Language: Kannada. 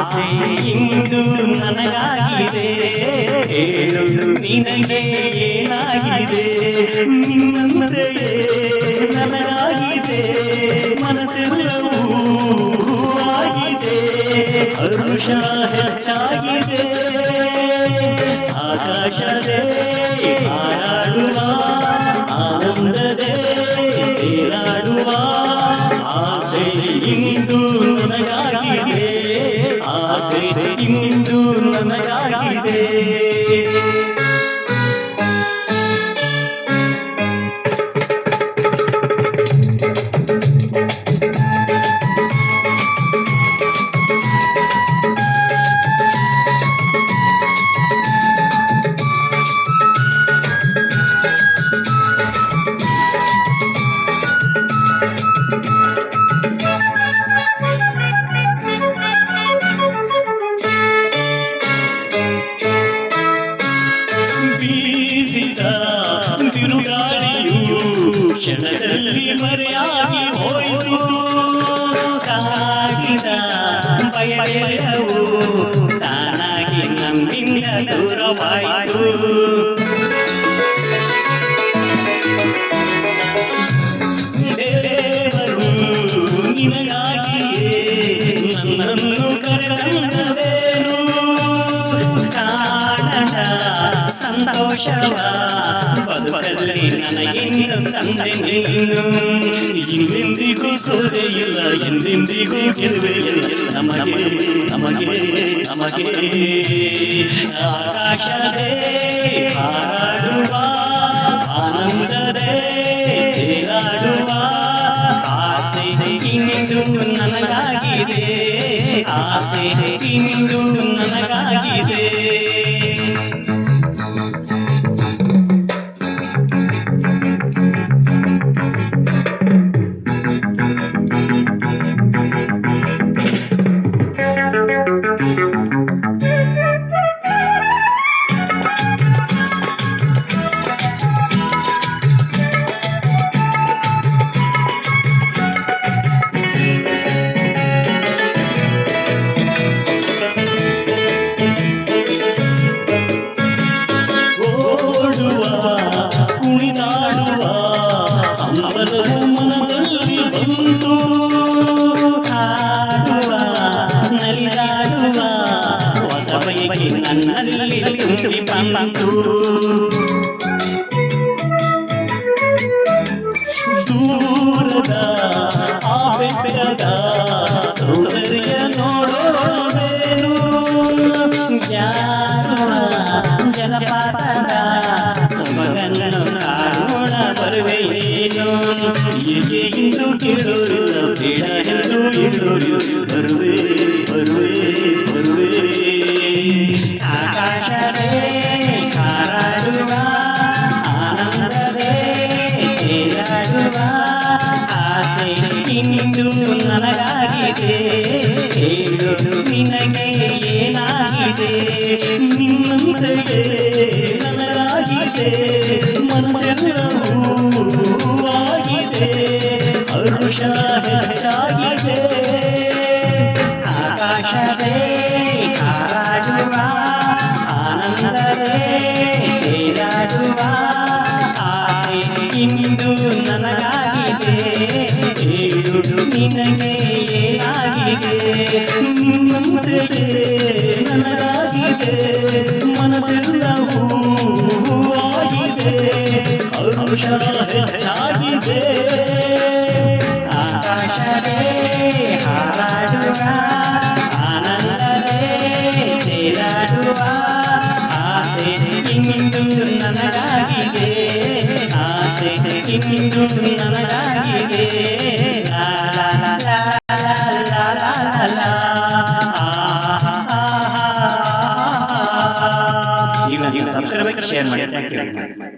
ಆಸೆ ಇಂದು ನನಗಾಗಿದೆ, ಹೇಳು ನಿನಗೆ ಏನಾಗಿದೆ? ನಿನ್ನಂತೆಯೇ ನನಗಾಗಿದೆ, ಮನಸ್ಸೆಲ್ಲವೂ ಆಗಿದೆ, ಹರುಷ ಹೆಚ್ಚಾಗಿದೆ. ಆಕಾಶದೇ ಹಾರಾಡುವ ಆನಂದದೇ ತೇಲಾಡುವ ಆಸೆ ಇಂದು ನನಗಾಗಿದೆ, ಆಸೆ ಇಂದು ನನಗಾಗಿದೆ. ಬೀಸಿದ ಬಿರುಗಾಳಿಯು ಕ್ಷಣದಲ್ಲಿ ಮರೆಯಾಗಿ ಹೋಯಿತು, ಕಾಡಿದ ಬಯಲೆಲ್ಲವೂ ತಾನಾಗಿ ನಮ್ಮಿಂದ ದೂರವಾಯಿತು. ದೇವರು ನಿನಗಾಗಿಯೇ ನನ್ನನ್ನು ಕರೆತಂದವೇನು, ಕಾಣದ ಸಂತೋಷವ ಬದುಕಲ್ಲಿ ನನಗಿನ್ನು ತಂದೆ ನೀನು. ಇನ್ನೆಂದಿಗೂ ಸೋದೆ ಇಲ್ಲ, ಎಂದೆಂದಿಗೂ ಗೆಲುವೆ ಇಲ್ಲ ನಮಗೆ ನಮಗೆ ನಮಗೆ. ಆಕಾಶದೇ ಹಾರಾಡುವ ಆನಂದದೇ ತೇಲಾಡುವ ಆಸೆ ಇಂದು ನನಗಾಗಿದೆ, ಆಸೆ ಇಂದು ನನಗಾಗಿದೆ. ಕುಣಿದಾಡುವ ಹಂಬಲವು ಮನದಲ್ಲಿ ಬಂತು, ಹಾಡುವ ನಲಿದಾಡುವ ಹೊಸ ಬಯಕೆ ನನ್ನಲ್ಲಿ ತುಂಬಿ ಬಂತು. ದೂರದ ಆ ಬೆಟ್ಟದ ಸೌಂದರ್ಯ ನೋಡೋದೇನು, ಜಾರುವ ಜಲಪಾತದ ಸೊಬಗನ್ನು ಕಾಣೋಣ ಬರುವೆಯೇನು. ಏಕೆ ಇಂದು ಕೇಳೋರಿಲ್ಲ ಬೇಡ ಎಂದು ಹೇಳೋರಿಲ್ಲ, ಬರುವೆ ಬರುವೆ ಬರುವೆ. ಆಕಾಶದೇ ಹಾರಾಡುವ ಆನಂದದೇ ತೇಲಾಡುವ ಆಸೆ ಇಂದು ನನಗಾಗಿದೆ, ಹೇಳು ನಿನಗೆ ಏನಾಗಿದೆ? ನಿನ್ನಂತೆಯೇ ನನಗಾಗಿದೆ, ಮನಸ್ಸೆಲ್ಲವೂ ಆಗಿದೆ, ಹರುಷ ಹೆಚ್ಚಾಗಿದೆ. ಆಕಾಶದೇ ಹಾರಾಡುವ ಆನಂದದೇ ತೇಲಾಡುವ ಆಸೆ ಇಂದು ನನಗಾಗಿದೆ, ಹೇಳು ನಿನಗೆ ಏನಾಗಿದೆ? ನಿನ್ನಂತೆಯೇ ನನಗಾಗಿದೆ, ಮನಸ್ಸೆಲ್ಲವೂ ಆಗಿದೆ, ಹರುಷ ಹೆಚ್ಚಾಗಿದೆ. ಆಕಾಶದೇ ಹಾರಾಡುವ ಆನಂದದೇ ತೇಲಾಡುವ ಆಸೆ ಇಂದು ನನಗಾಗಿದೆ, ಆಸೆ ಇಂದು ನನಗಾಗಿದೆ. ಲಾ ಲಾ ಲಾ ಲಾ ಲಾ ಲಾ ಲಾ. ಈಗ ಸಬ್ಸ್ಕ್ರೈಬ್ ಶೇರ್ ಮಾಡಿ. Thank you.